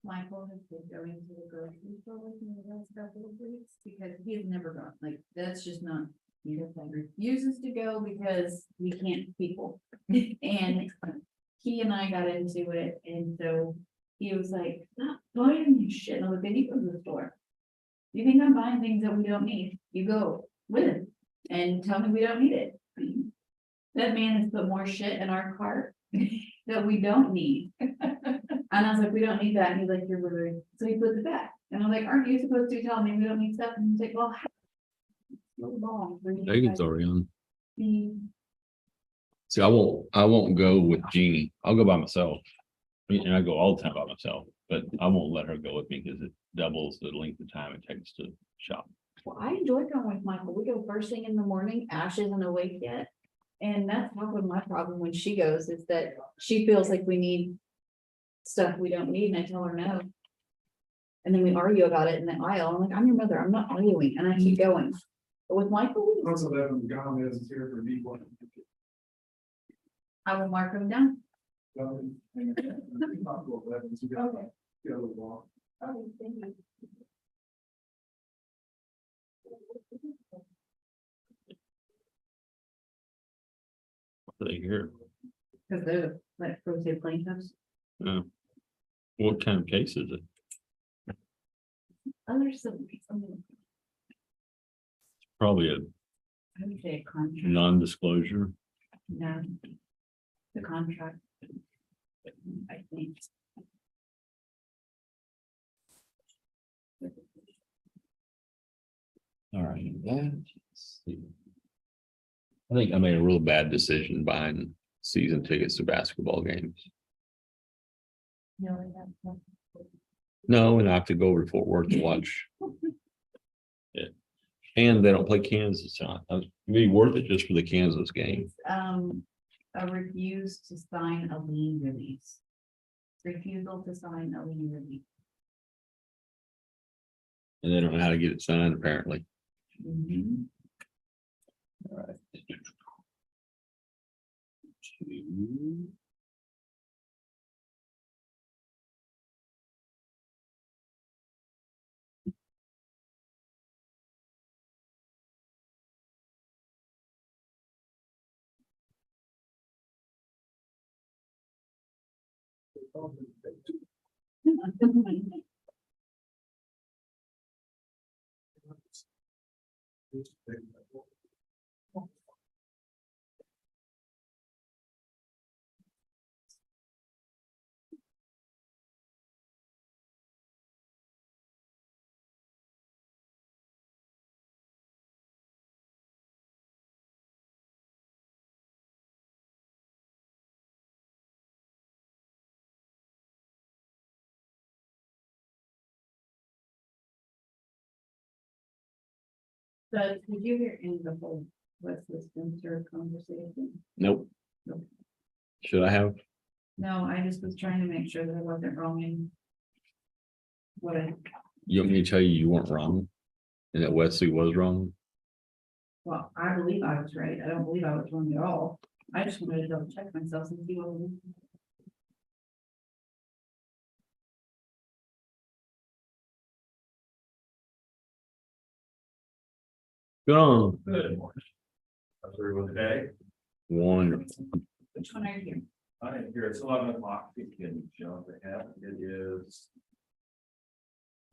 Michael has been going to the grocery store with me the last couple of weeks because he has never gone. Like, that's just not, he just refuses to go because he can't people. And he and I got into it, and so he was like, stop buying this shit. And I was like, then you go to the store. You think I'm buying things that we don't need? You go with it and tell me we don't need it. That man has put more shit in our cart that we don't need. And I was like, we don't need that. And he's like, you're literally, so he puts it back. And I'm like, aren't you supposed to be telling me we don't need stuff? And he's like, well, so long. Megan's already on. The- See, I won't go with Jeannie. I'll go by myself. I mean, and I go all the time by myself, but I won't let her go with me because it doubles the length of time it takes to shop. Well, I enjoy going with Michael. We go first thing in the morning. Ash isn't awake yet. And that's probably my problem when she goes is that she feels like we need stuff we don't need, and I tell her no. And then we argue about it in the aisle. I'm like, I'm your mother. I'm not arguing, and I keep going. But with Michael, Also, that when Gone is here for me. I will mark him down. Okay. Oh, thank you. What do they hear? Because they're like rotate plaintiffs. What kind of case is it? Others, something, Probably a I would say a contract. non-disclosure. No. The contract. I think. All right. Let's see. I think I made a real bad decision buying season tickets to basketball games. No, that's. No, and I have to go over to Fort Worth to watch. Yeah. And they don't play Kansas. So it'd be worth it just for the Kansas game. A refuse to sign a lien release. Refusal to sign a lien release. And they don't know how to get it signed, apparently. Mhm. All right. So did you hear in the whole Westminster conversation? Nope. Nope. Should I have? No, I just was trying to make sure that I wasn't wrong in what I, You want me to tell you you weren't wrong? And that Wesley was wrong? well, I believe I was right. I don't believe I was wrong at all. I just wanted to double check myself and see what. Good on. Good morning. How's everyone today? Wonderful. Which one are you here? I am here. It's 11 o'clock. We can jump ahead. It is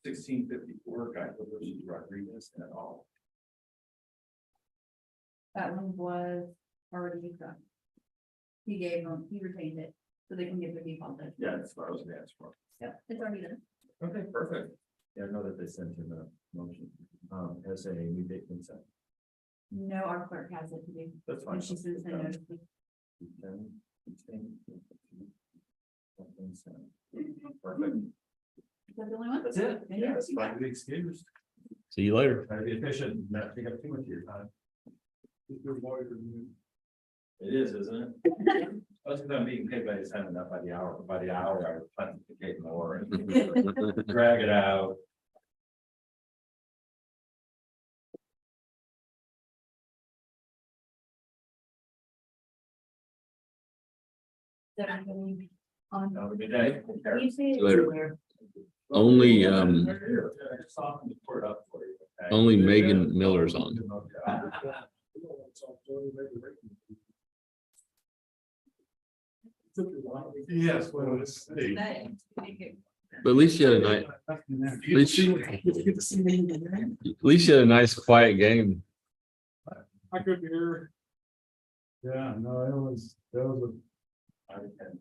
1654. Guy versus Rodriguez et al. That one was already done. He gave them, he retained it, so they can get their default. Yeah, that's what I was gonna ask for. Yep, it's already done. Okay, perfect. Yeah, I know that they sent in a motion, as a new date consent. No, our clerk has it to do. That's fine. And she sends a notice. Perfect. Is that the only one? That's it. Yeah. Yeah, it's fine to be excused. See you later. Try to be efficient, not take up too much of your time. It is, isn't it? Most of them being paid by the time, not by the hour. By the hour, I would pontificate more and drag it out. Is everybody On. Have a good day. Take care. You see it Later. everywhere. Only, Just often to pour it up for you, okay? only Megan Miller's on. Yes, well, it's. But at least you had a nice, at least you had a nice quiet game. I could hear. Yeah, no, that was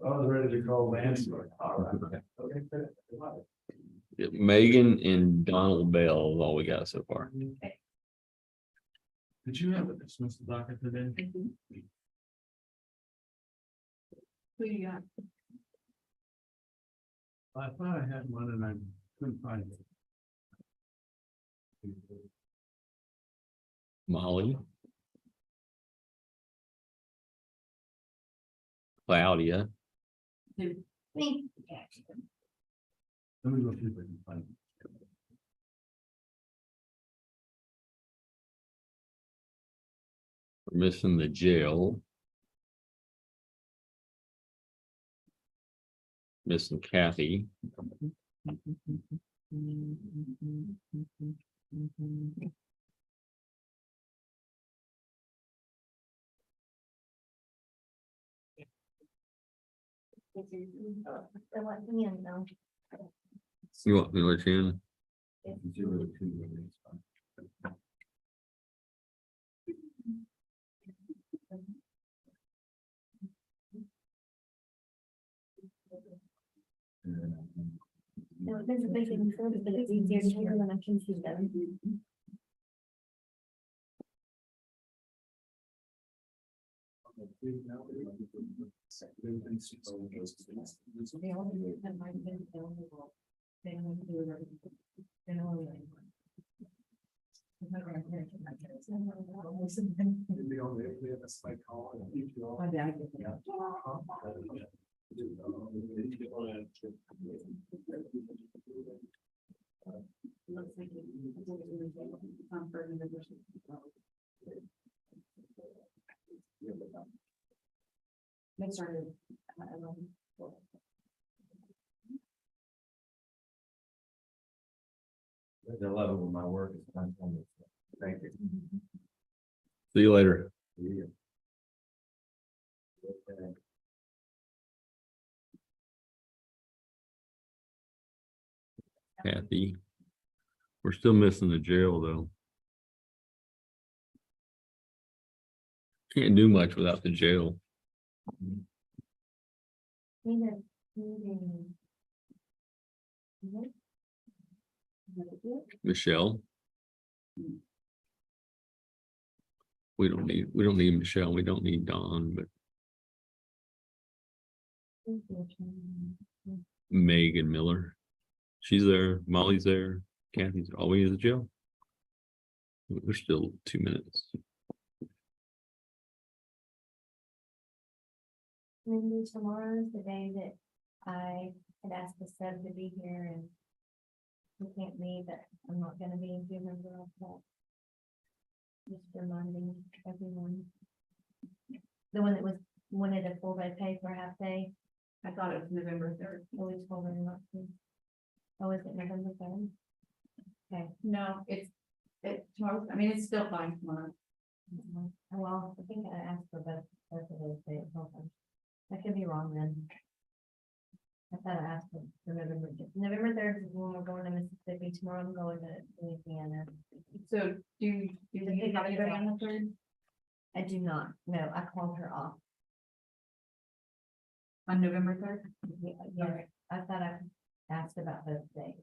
I was ready to call Lance. Megan and Donald Bell is all we got so far. Did you have a dismissal docket today? Who you got? I thought I had one and I couldn't find it. Molly. Claudia. Me. Let me go see if I can find it. We're missing the jail. Missing Kathy. You want me to let you in? No, there's a big thing for it, but it's easier to hear when I can see them. Looks like it's on for another version. They started at 11. The level of my work is. Thank you. See you later. Yeah. Kathy. We're still missing the jail though. Can't do much without the jail. Michelle. We don't need Michelle. We don't need Dawn, but Megan Miller. She's there. Molly's there. Kathy's always in jail. There's still 2 minutes. Maybe tomorrow's the day that I had asked the sub to be here and he can't be, but I'm not gonna be in here of that. Just reminding everyone. The one that wanted a full day pay for a half day, I thought it was November 3rd. always told her not to. Oh, is it November 3rd? Okay, No, it's tomorrow. I mean, it's still fine tomorrow. well, I think I asked for both of those days. Hold on. I could be wrong then. I thought I asked for November 3rd is when we're going to Mississippi. Tomorrow I'm going to Louisiana. So do you have anybody on the 3rd? I do not, no, I called her off. On November 3rd? Yeah, I thought I asked about those days.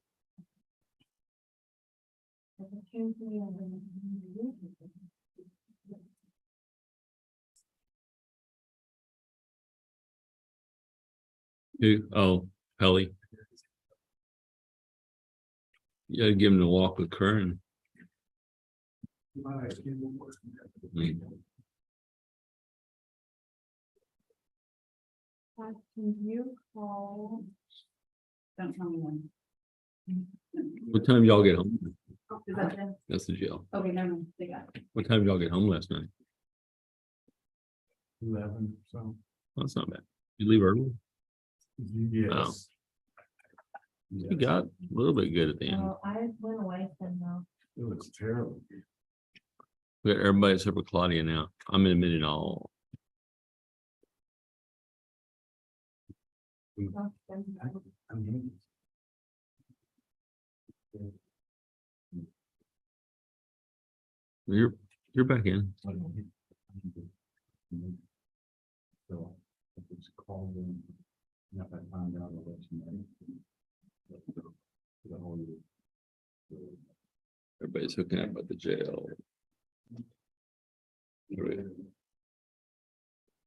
Who? Oh, Pelly. You gotta give him a walk with Kern. Can you call? Don't tell me when. What time y'all get home? Is that them? That's the jail. Okay, never mind. They got it. What time y'all get home last night? 11, so. Well, that's not bad. You leave early? Yes. He got a little bit good at the end. Well, I went away somehow. It was terrible. We got everybody except for Claudia now. I'm in a minute all. I mean, You're back in. So, I just called them. And if I find out, I'll let you know. The whole- Everybody's hooking up at the jail. All right.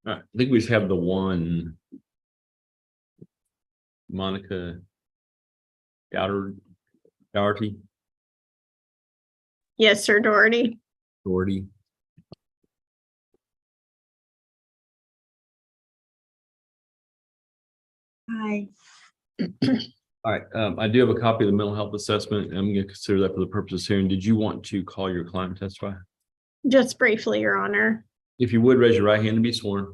All right, I think we just have the one. Monica. Dougherty, Yes, sir, Doherty. Doherty. Hi. All right, I do have a copy of the mental health assessment. I'm gonna consider that for the purpose of hearing. Did you want to call your client and testify? Just briefly, Your Honor. If you would, raise your right hand and be sworn.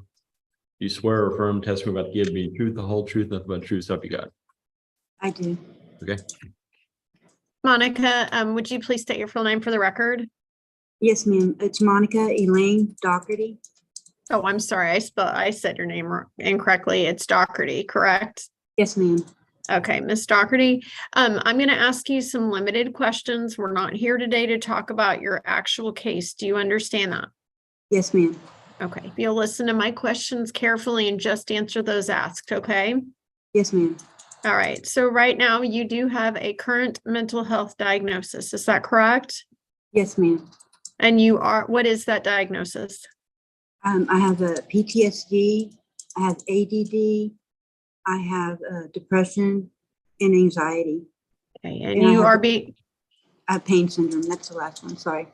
You swear or affirm testimony about to give me the truth, the whole truth, nothing but the truth, stuff you got. I do. Okay, Monica, would you please state your full name for the record? Yes, ma'am. It's Monica Elaine Dougherty. Oh, I'm sorry. I said your name incorrectly. It's Dougherty, correct? Yes, ma'am. Okay, Miss Dougherty, I'm going to ask you some limited questions. We're not here today to talk about your actual case. Do you understand that? Yes, ma'am. Okay, if you'll listen to my questions carefully and just answer those asked, okay? Yes, ma'am. All right, so right now you do have a current mental health diagnosis. Is that correct? Yes, ma'am. And what is that diagnosis? I have a PTSD. I have ADD. I have depression and anxiety. Okay, and And I you have- are being, Pain syndrome. That's the last one. Sorry.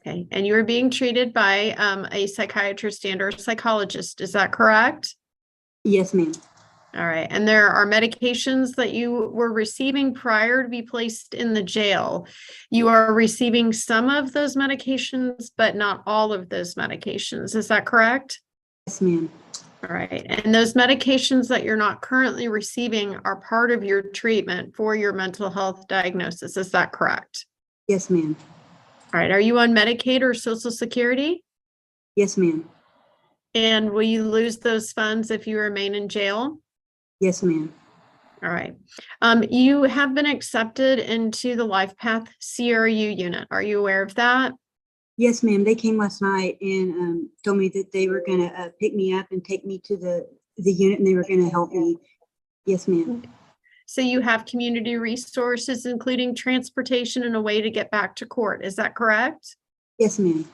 okay, and you are being treated by a psychiatrist and or psychologist. Is that correct? Yes, ma'am. All right, and there are medications that you were receiving prior to be placed in the jail. You are receiving some of those medications, but not all of those medications. Is that correct? Yes, ma'am. All right, and those medications that you're not currently receiving are part of your treatment for your mental health diagnosis. Is that correct? Yes, ma'am. All right, are you on Medicaid or Social Security? Yes, ma'am. And will you lose those funds if you remain in jail? Yes, ma'am. All right. You have been accepted into the LifePath CRU unit. Are you aware of that? Yes, ma'am. They came last night and told me that they were going to pick me up and take me to the unit and they were going to help me. Yes, ma'am. So you have community resources, including transportation and a way to get back to court. Is that correct? Yes, ma'am.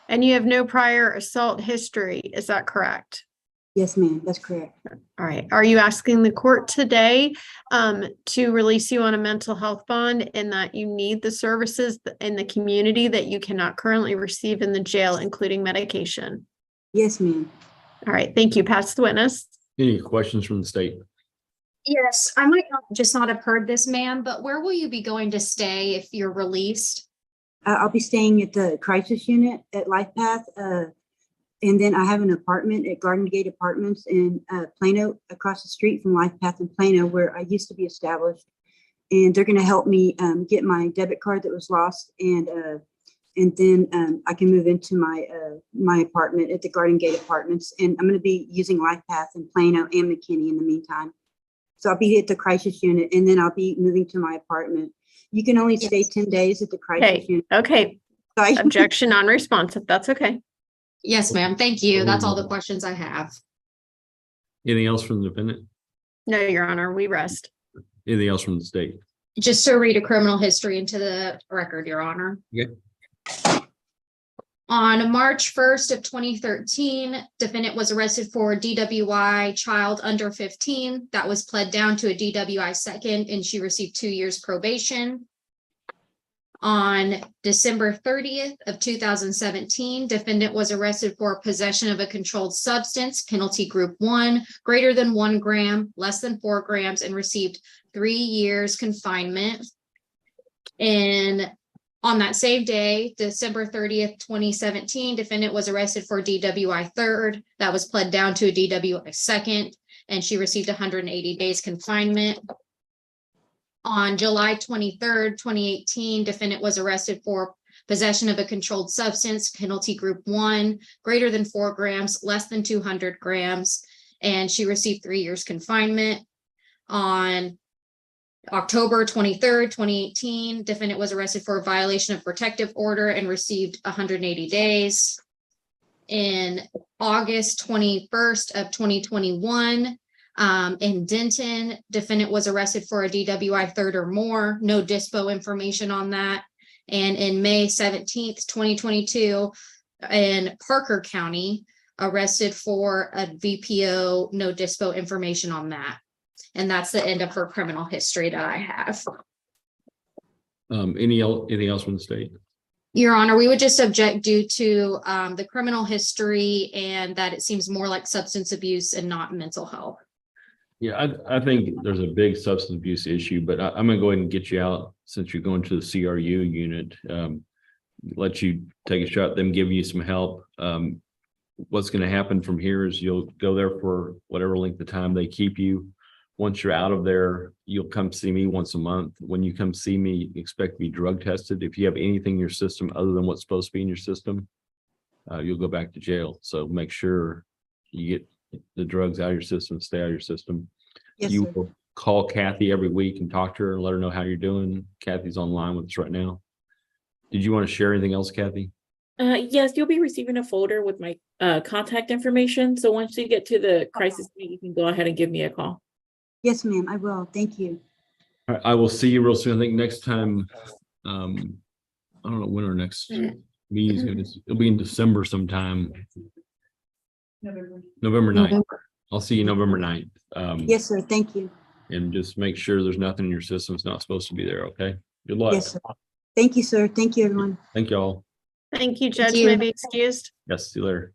And you have no prior assault history. Is that correct? Yes, ma'am. That's correct. All right. Are you asking the court today to release you on a mental health bond and that you need the services in the community that you cannot currently receive in the jail, including medication? Yes, ma'am. All right. Thank you. Pass the witness. any questions from the state? Yes, I might just not have heard this, ma'am, but where will you be going to stay if you're released? I'll be staying at the crisis unit at LifePath. And then I have an apartment at Garden Gate Apartments in Plano, across the street from LifePath in Plano, where I used to be established. And they're going to help me get my debit card that was lost, and then I can move into my apartment at the Garden Gate Apartments. And I'm going to be using LifePath in Plano and McKinney in the meantime. So I'll be at the crisis unit, and then I'll be moving to my apartment. You can only stay 10 days at the crisis Okay. unit. Okay. Sorry. Objection non-responsive. That's okay. Yes, ma'am. Thank you. That's all the questions I have. Anything else from the defendant? No, Your Honor, we rest. Anything else from the state? Just to read a criminal history into the record, Your Honor. Okay. On March 1st of 2013, defendant was arrested for DWI child under 15. That was pled down to a DWI second, and she received 2 years probation. On December 30th of 2017, defendant was arrested for possession of a controlled substance, penalty group 1, greater than 1 gram, less than 4 grams, and received 3 years confinement. And on that same day, December 30th, 2017, defendant was arrested for DWI third. That was pled down to a DWI second. and she received 180 days confinement. On July 23rd, 2018, defendant was arrested for possession of a controlled substance, penalty group 1, greater than 4 grams, less than 200 grams, and she received 3 years confinement. On October 23rd, 2018, defendant was arrested for a violation of protective order and received 180 days. In August 21st of 2021, in Denton, defendant was arrested for a DWI 3rd or more, no dispo information on that. And in May 17th, 2022, in Parker County, arrested for a VPO, no dispo information on that. And that's the end of her criminal history that I have. Anything else from the state? Your Honor, we would just object due to the criminal history and that it seems more like substance abuse and not mental health. Yeah, I think there's a big substance abuse issue, but I'm gonna go ahead and get you out since you're going to the CRU unit. Let you take a shot, them give you some help. What's gonna happen from here is you'll go there for whatever length of time they keep you. Once you're out of there, you'll come see me once a month. When you come see me, expect to be drug tested. If you have anything in your system other than what's supposed to be in your system, you'll go back to jail. So make sure you get the drugs out of your system, stay out of your system. Yes, You sir. will call Kathy every week and talk to her and let her know how you're doing. Kathy's online with us right now. Did you want to share anything else, Kathy? Yes, you'll be receiving a folder with my contact information. So once you get to the crisis suite, you can go ahead and give me a call. Yes, ma'am, I will. Thank you. All right, I will see you real soon. I think next time, I don't know when our next meeting is going to, it'll be in December sometime, November 9th. I'll see you November 9th. Yes, sir. Thank you. And just make sure there's nothing in your system that's not supposed to be there, okay? Good luck. Yes, sir. Thank you, sir. Thank you, everyone. Thank you all. Thank you, Judge. you. May I be excused? Yes, see you later.